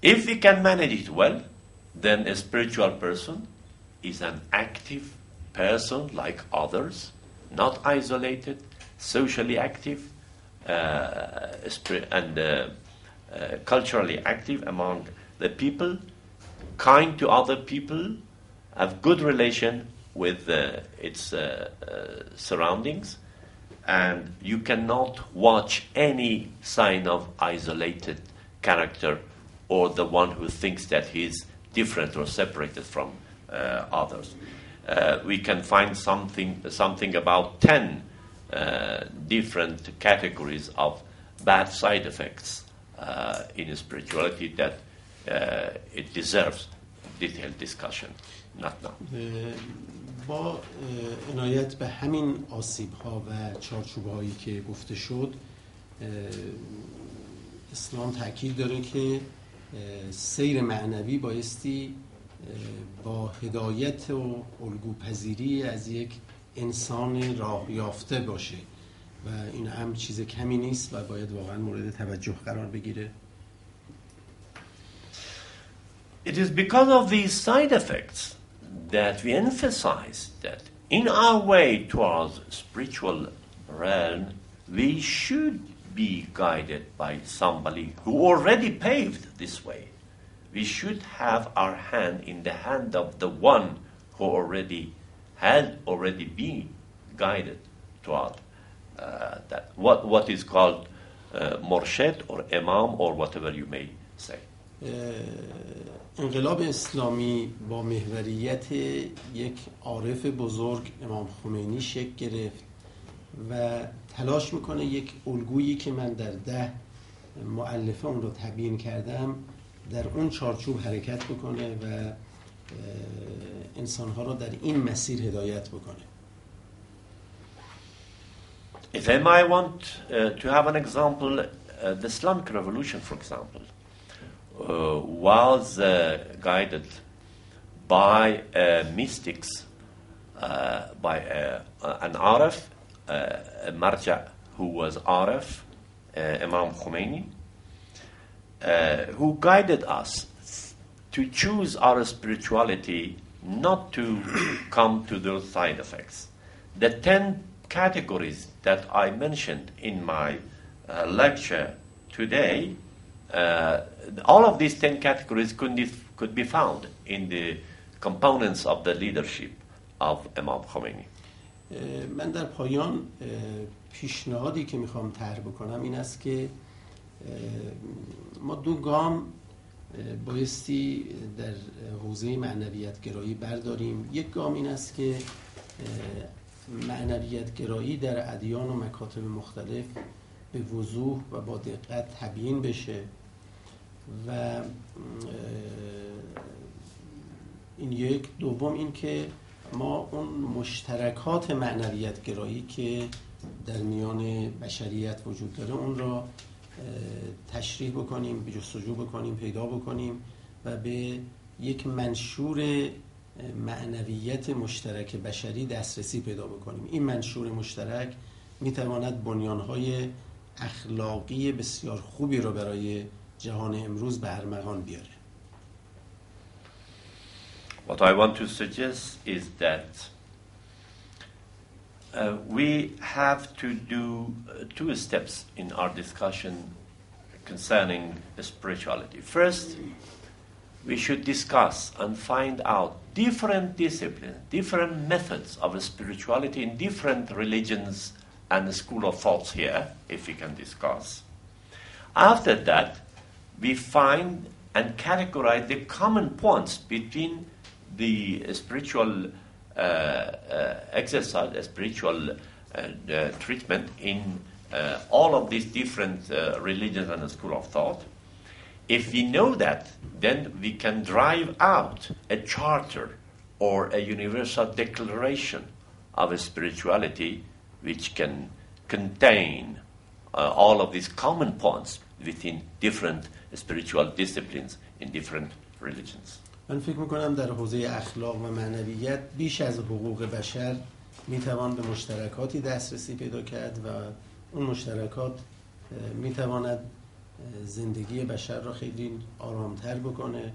If we can manage it well, then a spiritual person is an active person like others, not isolated, socially active, and culturally active among the people, kind to other people, have good relation with its surroundings, and you cannot watch any sign of isolated character or the one who thinks that he's different or separated from others. We can find something about 10 different categories of bad side effects in spirituality that it deserves detailed discussion. Not now. با عنایت به همین آسیب‌ها و چارچوب‌هایی که گفته شد، اسلام تاکید داره که سیر معنوی بایستی با هدایت و الگوپذیری از یک انسان راه یافته باشه و این هم چیز کمی نیست و باید واقعا مورد توجه قرار بگیره. It is because of these side effects that we emphasize that in our way towards spiritual realm, we should be guided by somebody who already paved this way. We should have our hand in the hand of the one who had already been guided toward that. What is called murshid or imam or whatever you may say. انقلاب اسلامی با محوریت یک عارف بزرگ امام خمینی شکل گرفت و تلاش میکنه یک الگویی که من در 10 مؤلفه اون رو تبیین کردم در اون چارچوب حرکت بکنه و انسانها رو در این مسیر هدایت بکنه. If I want to have an example, the Islamic Revolution, for example, was guided by mystics, by an Arif, a Marja who was Arif, Imam Khomeini, who guided us to choose our spirituality, not to come to those side effects. The 10 categories that I mentioned in my lecture today, all of these 10 categories could be found in the components of the leadership of Imam Khomeini. من در پایان پیشنهادی که میخوام طرح بکنم این است که ما 2 گام بایستی در حوزه معنویت گرایی برداریم. یک گام این است که معنویت گرایی در ادیان و مکاتب مختلف به وضوح و با دقت تبیین بشه و این یک. دوم این که ما اون مشترکات معنویت گرایی که در میان بشریت وجود داره اون را تشریح بکنیم، به جستجو بکنیم، پیدا بکنیم و به یک منشور معنویت مشترک بشری دسترسی پیدا بکنیم. این منشور مشترک میتواند بنیانهای اخلاقی بسیار خوبی رو برای جهان امروز به ارمغان بیاره. What I want to suggest is that we have to do 2 steps in our discussion concerning spirituality. First, we should discuss and find out different disciplines, different methods of spirituality in different religions and school of thoughts here, if we can discuss. After that, we find and categorize the common points between the spiritual exercise, spiritual treatment in all of these different religions and school of thought. If we know that, then we can drive out a charter or a universal declaration of a spirituality which can contain all of these common points within different spiritual disciplines in different religions. من فکر میکنم در حوزه اخلاق و معنویت بیش از حقوق بشر میتوان به مشترکاتی دسترسی پیدا کرد و اون مشترکات میتواند زندگی بشر را خیلی آرامتر بکنه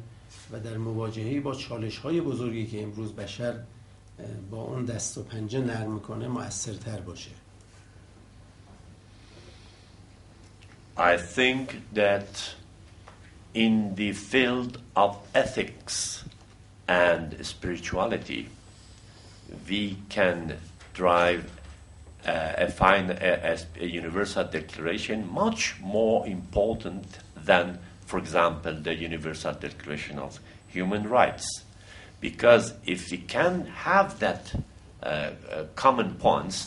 و در مواجهه با چالش‌های بزرگی که امروز بشر با اون دست و پنجه نرم میکنه مؤثرتر باشه. I think that in the field of ethics and spirituality, we can drive a universal declaration much more important than, for example, the Universal Declaration of Human Rights. Because if we can have that common points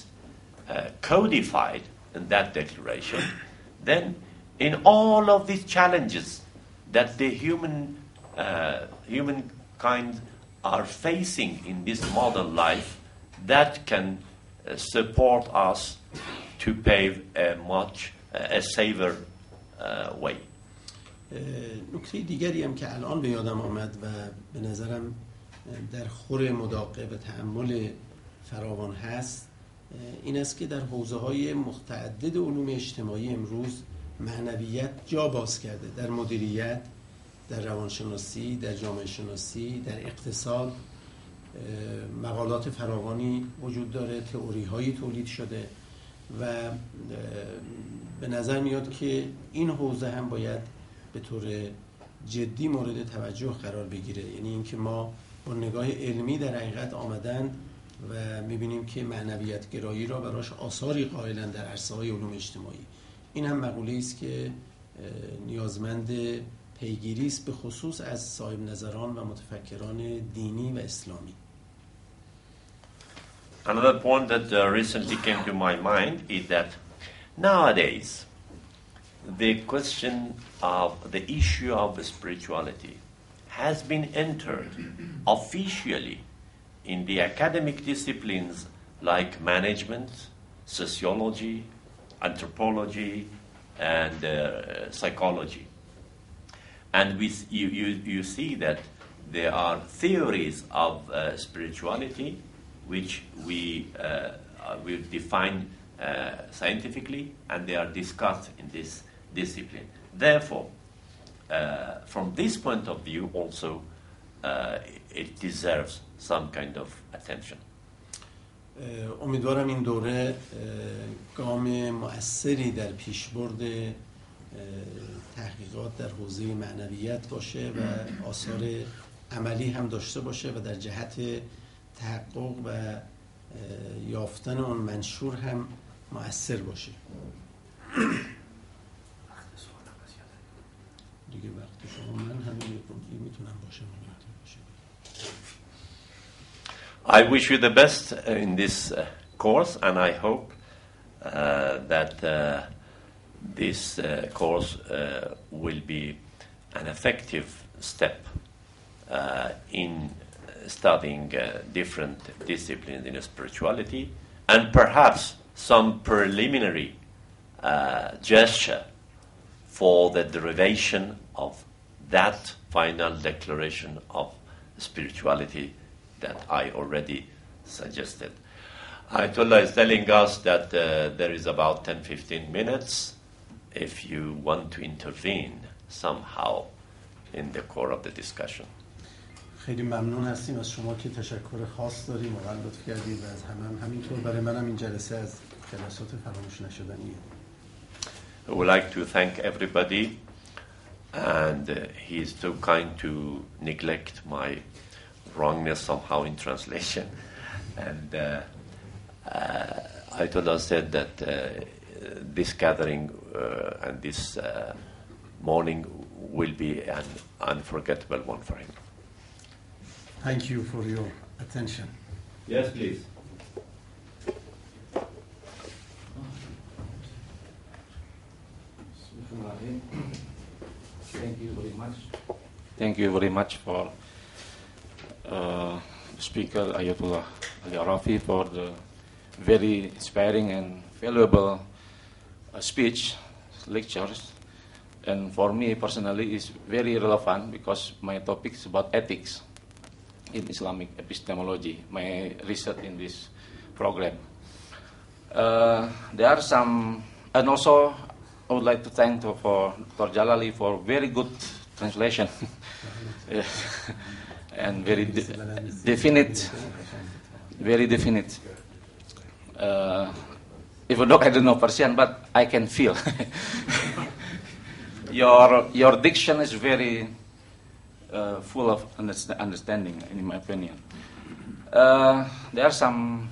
codified in that declaration, then in all of these challenges that the humankind are facing in this modern life, that can support us to pave a safer way. نکته دیگری هم که الان به یادم آمد و به نظرم در خور مداقه و تأمل فراوان هست این است که در حوزه‌های متعدد علوم اجتماعی امروز معنویت جا باز کرده. در مدیریت، در روانشناسی، در جامعه شناسی، در اقتصاد مقالات فراوانی وجود داره، تئوری‌هایی تولید شده و به نظر میاد که این حوزه هم باید به طور جدی مورد توجه قرار بگیره. یعنی اینکه ما با نگاه علمی در حقیقت آمدن و میبینیم که معنویت گرایی را براش آثاری قائلن در عرصه‌های علوم اجتماعی. این هم مقوله‌ای است که نیازمند پیگیری است به خصوص از صاحب نظران و متفکران دینی و اسلامی. Another point that recently came to my mind is that nowadays the question of the issue of spirituality has been entered officially in the academic disciplines like management, sociology, anthropology, and psychology. And you see that there are theories of spirituality which we define scientifically, and they are discussed in this discipline. Therefore, from this point of view also, it deserves some kind of attention. امیدوارم این دوره گام مؤثری در پیشبرد تحقیقات در حوزه معنویت باشه و آثار عملی هم داشته باشه و در جهت تحقق و یافتن اون منشور هم مؤثر باشه. دیگه وقت شما من همین میتونم باشه. I wish you the best in this course, and I hope that this course will be an effective step in studying different disciplines in spirituality, and perhaps some preliminary gesture for the derivation of that final declaration of spirituality that I already suggested. Ayatullah is telling us that there is about 10-15 minutes if you want to intervene somehow in the core of the discussion. خیلی ممنون هستیم از شما که تشکر خاص داریم و لطف کردید و از همینطور برای منم این جلسه از جلسات فراموش نشدنیه. I would like to thank everybody, and he is too kind to neglect my wrongness somehow in translation. And Ayatollah said that this gathering and this morning will be an unforgettable one for him. Thank you for your attention. Yes, please. Thank you very much. Thank you very much for Speaker Ayatullah Rafi for the very inspiring and valuable speech, lectures. And for me personally, it's very relevant because my topic is about ethics in Islamic epistemology, my research in this program. There are some, and also I would like to thank for Dr. Jalali for very good translation and very definite, very definite. Even though I don't know Persian, but I can feel. Your diction is very full of understanding, in my opinion. There are some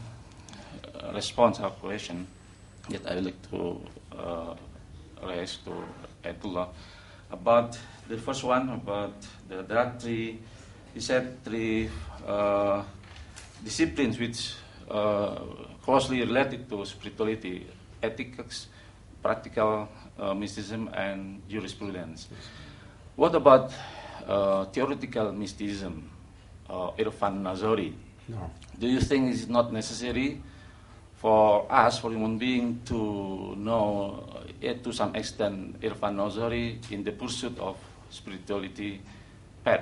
response or question that I would like to raise to Ayatullah about the first one about there are three. He said three disciplines which closely related to spirituality: ethics, practical mysticism, and jurisprudence. What about theoretical mysticism, Irfan Nazari? No. Do you think it's not necessary for us, for human being, to know to some extent Irfan Nazari in the pursuit of spirituality,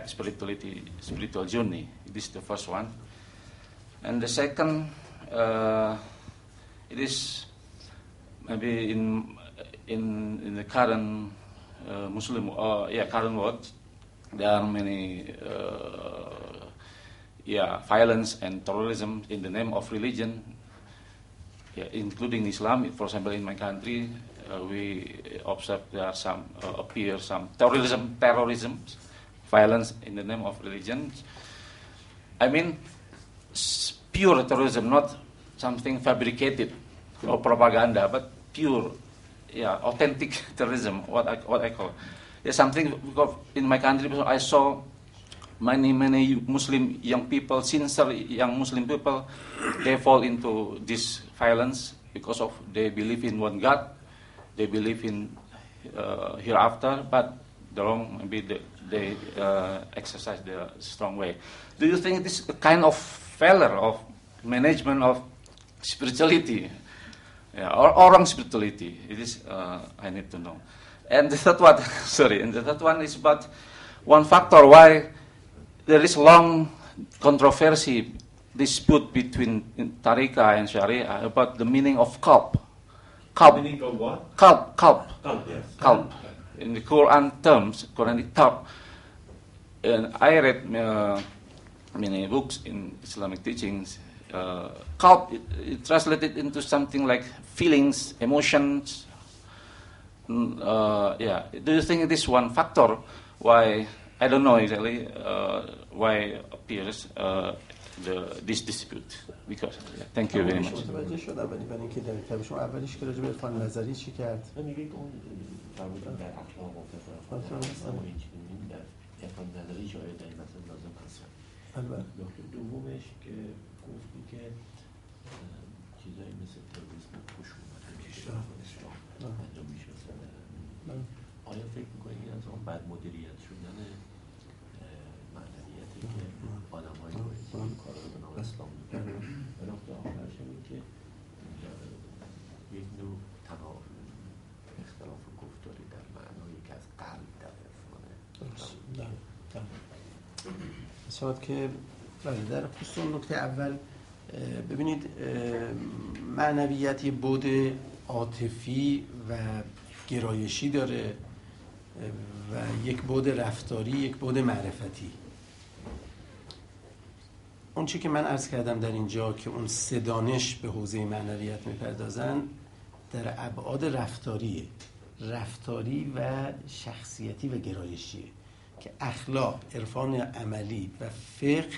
spiritual journey? This is the first one. And the second, it is maybe in the current Muslim current world, there are many violence and terrorism in the name of religion, including Islam. For example, in my country, we observe there are some terrorism, violence in the name of religion. I mean, pure terrorism, not something fabricated or propaganda, but pure, authentic terrorism. What I call, something. Because in my country, I saw many Muslim young people, sincere young Muslim people, they fall into this violence because of they believe in one God, they believe in hereafter, but the wrong, maybe they exercise the strong way. Do you think this kind of failure of management of spirituality, or wrong spirituality? It is I need to know. And the third one, is about one factor why there is long controversy, dispute between Tariqah and Sharia about the meaning of qalb. Meaning of what? Qalb. Qalb, yes. Qalb. In the Quran terms, Quranic qalb. And I read many books in Islamic teachings. Qalb, it translated into something like feelings, emotions. Do you think it is one factor why, I don't know exactly why appears this dispute? Because thank you very much. متوجه شدم، ولی برای اینکه در کتاب شما اولیش که راجع به عرفان نظری چی کرد؟ من میگید اون فرمودن در اخلاق و فقه اما این چیزی در عرفان نظری شاید در این مثلا لازم هست. البته. نکته دومش که گفتی که چیزایی مثل تروریسم و خشونت پیشرفت اسلام انجام میشه. آیا فکر میکنید این از آن بد مدیریت شدن معنویتی که آدم‌های باید کارا رو به نام اسلام میکنن؟ و نکته آخرش این که یک نوع اختلاف گفتاری در معنایی که از قلب در عرفانه. بسیار که در خصوص اون نکته اول ببینید، معنویت یه بعد عاطفی و گرایشی داره و یک بعد رفتاری، یک بعد معرفتی. اون چی که من عرض کردم در اینجا که اون سه دانش به حوزه معنویت میپردازن در ابعاد رفتاری و شخصیتی و گرایشیه، که اخلاق، عرفان عملی و فقه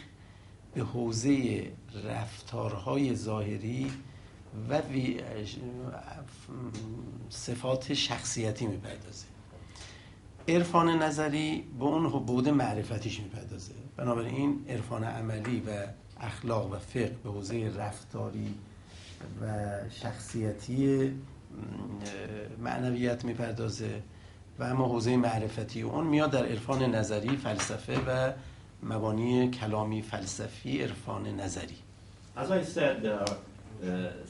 به حوزه رفتارهای ظاهری و صفات شخصیتی میپردازه. عرفان نظری به اون بعد معرفتیش میپردازه. بنابراین عرفان عملی و اخلاق و فقه به حوزه رفتاری و شخصیتی معنویت میپردازه و اما حوزه معرفتی اون میاد در عرفان نظری، فلسفه و مبانی کلامی فلسفی عرفان نظری. As I said, there are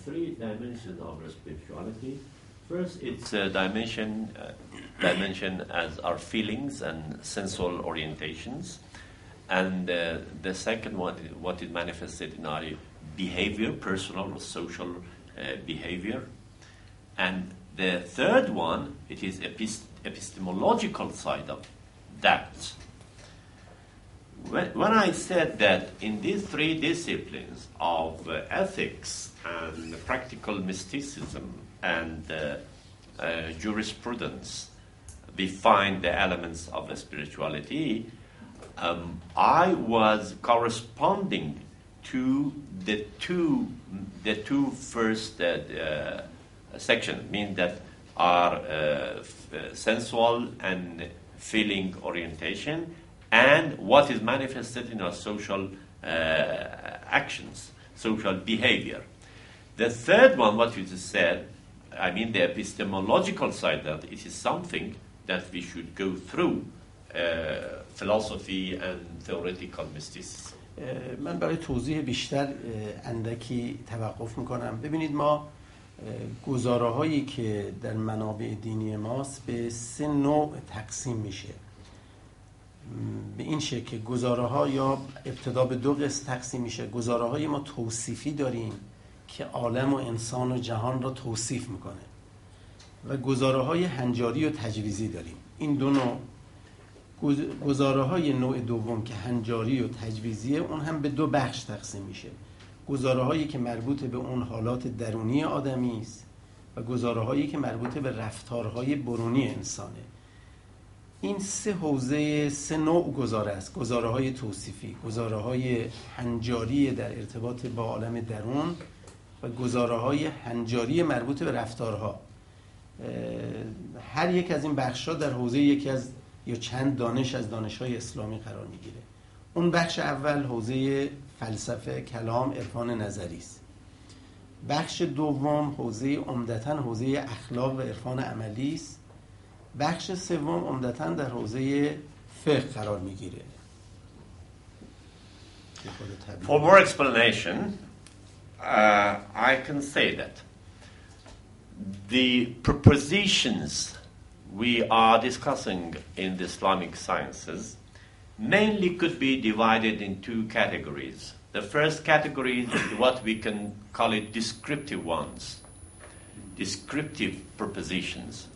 three dimensions of spirituality. First, it's a dimension as our feelings and sensual orientations, and the second one, what is manifested in our behavior, personal or social behavior, and The third one, it is epistemological side of that. When I said that in these three disciplines of ethics and practical mysticism and jurisprudence, we find the elements of spirituality, I was corresponding to the two first sections, mean that are sensual and feeling orientation, and what is manifested in our social actions, social behavior. The third one, what you just said, I mean the epistemological side, that it is something that we should go through philosophy and theoretical mysticism. من برای توضیح بیشتر اندکی توقف میکنم. ببینید ما گزاره هایی که در منابع دینی ماست به 3 نوع تقسیم میشه. به این شکل که گزاره ها یا ابتدا به 2 قسم تقسیم میشه. گزاره های ما توصیفی داریم که عالم و انسان و جهان را توصیف میکنه و گزاره های هنجاری و تجویزی داریم. این 2 نوع گزاره های نوع دوم که هنجاری و تجویزیه، اون هم به 2 بخش تقسیم میشه. گزاره هایی که مربوط به اون حالات درونی آدمی است و گزاره هایی که مربوط به رفتارهای برونی انسانه. این 3 حوزه 3 نوع گزاره است. گزاره های توصیفی، گزاره های هنجاری در ارتباط با عالم درون و گزاره های هنجاری مربوط به رفتارها. هر یک از این بخش‌ها در حوزه یکی از یا چند دانش از دانش‌های اسلامی قرار می‌گیره. اون بخش اول حوزه فلسفه، کلام، عرفان نظری است. بخش دوم عمدتاً حوزه اخلاق و عرفان عملی است. بخش سوم عمدتاً در حوزه فقه قرار می‌گیره. For more explanation, I can say that the propositions we are discussing in the Islamic sciences mainly could be divided in 2 categories. The first category is what we can call it descriptive ones, descriptive propositions.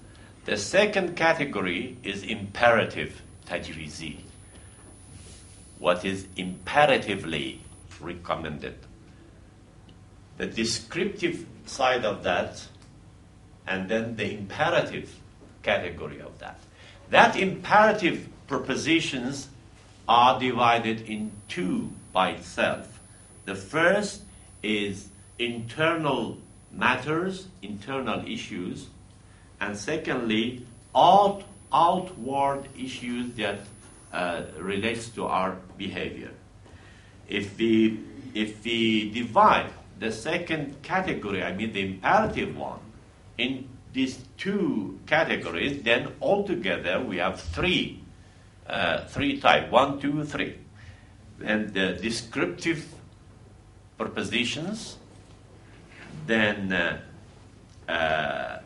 The second category is imperative tajrizi, what is imperatively recommended. The descriptive side of that, and then the imperative category of that. That imperative propositions are divided in 2 by itself. The first is internal matters, internal issues, and secondly, outward issues that relates to our behavior. If we divide the second category, I mean the imperative one, in these 2 categories, then altogether we have 3 types, 1, 2, 3. And the descriptive propositions, then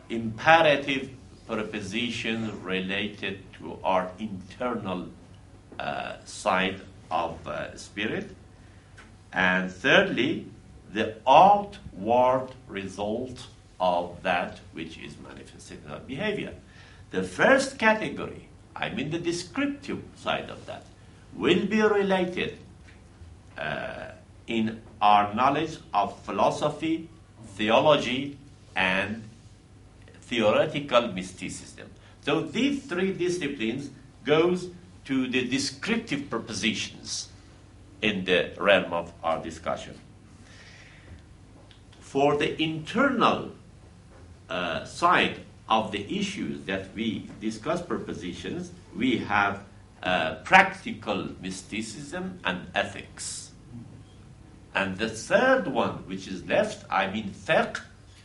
imperative propositions related to our internal side of spirit, and thirdly, the outward result of that which is manifested in our behavior. The first category, I mean the descriptive side of that, will be related in our knowledge of philosophy, theology, and theoretical mysticism. So these 3 disciplines goes to the descriptive propositions in the realm of our discussion. For the internal side of the issues that we discuss propositions, we have practical mysticism and ethics. And the third one, which is left, I mean fiqh,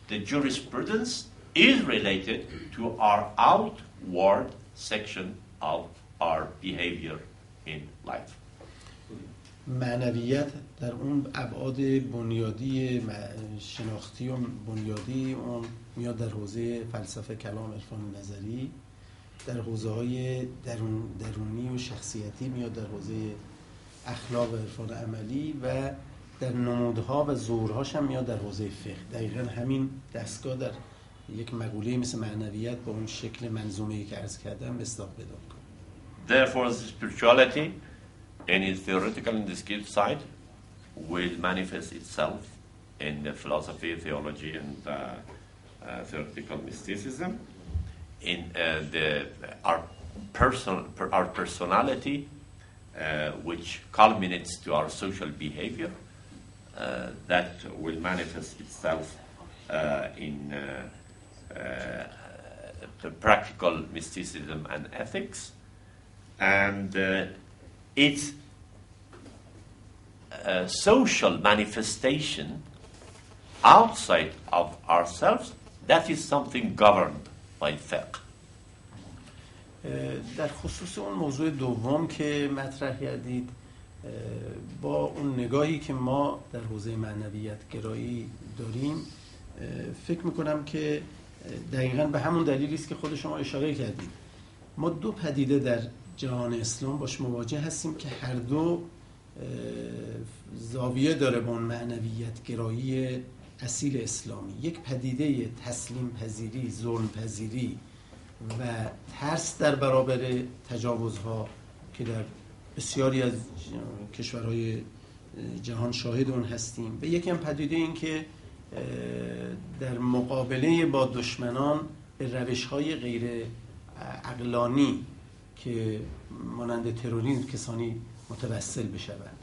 the jurisprudence, is related to our outward section of our behavior in life. معنویت در اون ابعاد بنیادی شناختی و بنیادی اون میاد در حوزه فلسفه، کلام، عرفان نظری. در حوزه‌های درونی و شخصیتی میاد در حوزه اخلاق و عرفان عملی، و در نمودها و ظهورهاش هم میاد در حوزه فقه. دقیقاً همین دستگاه در یک مقوله مثل معنویت با اون شکل منظومه‌ای که عرض کردم مصداق پیدا کنه. Therefore, spirituality, in its theoretical and descriptive side, will manifest itself in the philosophy, theology, and theoretical mysticism. In our personality, which culminates to our social behavior, that will manifest itself in the practical mysticism and ethics, and its social manifestation outside of ourselves, that is something governed by fiqh. در خصوص اون موضوع دوم که مطرح کردید، با اون نگاهی که ما در حوزه معنویت گرایی داریم، فکر میکنم که دقیقاً به همون دلیلی است که خود شما اشاره کردید. ما دو پدیده در جهان اسلام باش مواجه هستیم که هر دو زاویه داره با اون معنویت گرایی اصیل اسلامی. یک پدیده تسلیم پذیری، ظلم پذیری و ترس در برابر تجاوزها که در بسیاری از کشورهای جهان شاهد اون هستیم، و یکی هم پدیده این که در مقابله با دشمنان به روش‌های غیر عقلانی که مانند تروریسم کسانی متوسل بشوند.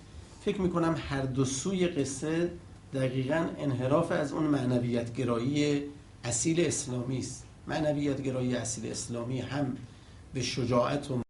فکر میکنم هر دو سوی قصه دقیقاً انحراف از اون معنویت گرایی اصیل اسلامی است. معنویت گرایی اصیل اسلامی هم به شجاعت و